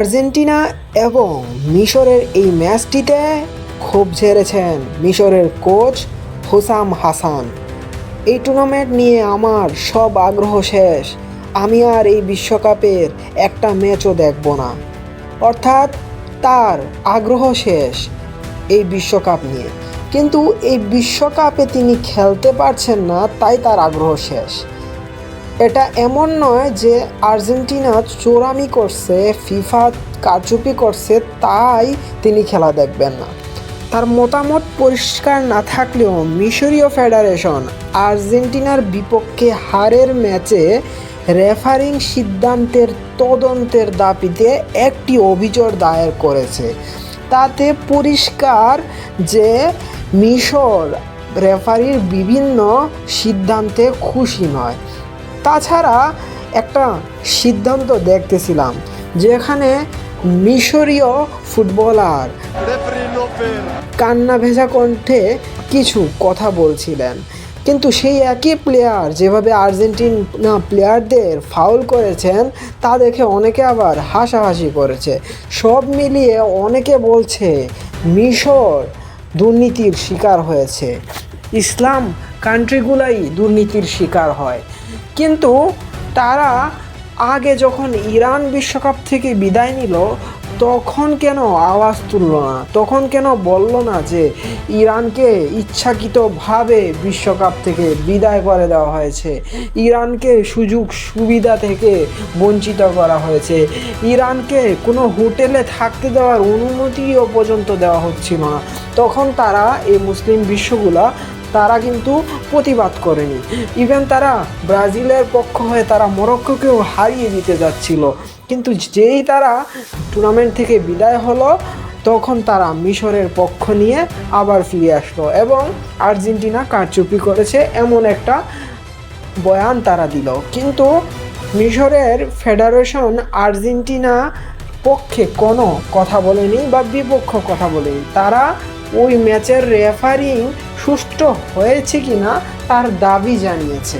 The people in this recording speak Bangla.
আর্জেন্টিনা এবং মিশরের এই ম্যাচটিতে খুব ঝেড়েছেন মিশরের কোচ হুসাম হাসান। এই টুর্নামেন্ট নিয়ে আমার সব আগ্রহ শেষ, আমি আর এই বিশ্বকাপের একটা ম্যাচও দেখব না। অর্থাৎ তার আগ্রহ শেষ এই বিশ্বকাপ নিয়ে, কিন্তু এই বিশ্বকাপে তিনি খেলতে পারছেন না, তাই তার আগ্রহ শেষ। এটা এমন নয় যে আর্জেন্টিনা চোরামি করছে, ফিফা কারচুপি করছে, তাই তিনি খেলা দেখবেন না। তার মতামত পরিষ্কার না থাকলেও মিশরীয় ফেডারেশন আর্জেন্টিনার বিপক্ষে হারের ম্যাচে রেফারিং সিদ্ধান্তের তদন্তের দাবিতে একটি অভিযোগ দায়ের করেছে। তাতে পরিষ্কার যে মিশর রেফারির বিভিন্ন সিদ্ধান্তে খুশি নয়। তাছাড়া একটা সিদ্ধান্ত দেখতেছিলাম যেখানে মিশরীয় ফুটবলার কান্না ভেজা কণ্ঠে কিছু কথা বলছিলেন, কিন্তু সেই একই প্লেয়ার যেভাবে আর্জেন্টিনা প্লেয়ারদের ফাউল করেছেন তা দেখে অনেকে আবার হাসাহাসি করেছে। সব মিলিয়ে অনেকে বলছে মিশর দুর্নীতির শিকার হয়েছে, ইসলাম কান্ট্রিগুলাই দুর্নীতির শিকার হয়। কিন্তু তারা আগে যখন ইরান বিশ্বকাপ থেকে বিদায় নিল তখন কেন আওয়াজ তুলল না, তখন কেন বলল না যে ইরানকে ইচ্ছাকৃতভাবে বিশ্বকাপ থেকে বিদায় করে দেওয়া হয়েছে, ইরানকে সুযোগ সুবিধা থেকে বঞ্চিত করা হয়েছে, ইরানকে কোনো হোটেলে থাকতে দেওয়ার অনুমতিও পর্যন্ত দেওয়া হচ্ছিল না। তখন তারা এই মুসলিম বিশ্বগুলা তারা কিন্তু প্রতিবাদ করেনি। ইভেন তারা ব্রাজিলের পক্ষ হয়ে তারা মরক্কোকেও হারিয়ে দিতে যাচ্ছিল, কিন্তু যেই তারা টুর্নামেন্ট থেকে বিদায় হলো তখন তারা মিশরের পক্ষ নিয়ে আবার ফিরে আসলো এবং আর্জেন্টিনা কারচুপি করেছে এমন একটা বয়ান তারা দিল। কিন্তু মিশরের ফেডারেশন আর্জেন্টিনা পক্ষে কোনো কথা বলেনি বা বিপক্ষ কথা বলেনি। তারা ওই ম্যাচের রেফারিং সুষ্ঠু হয়েছে কিনা তার দাবি জানিয়েছে।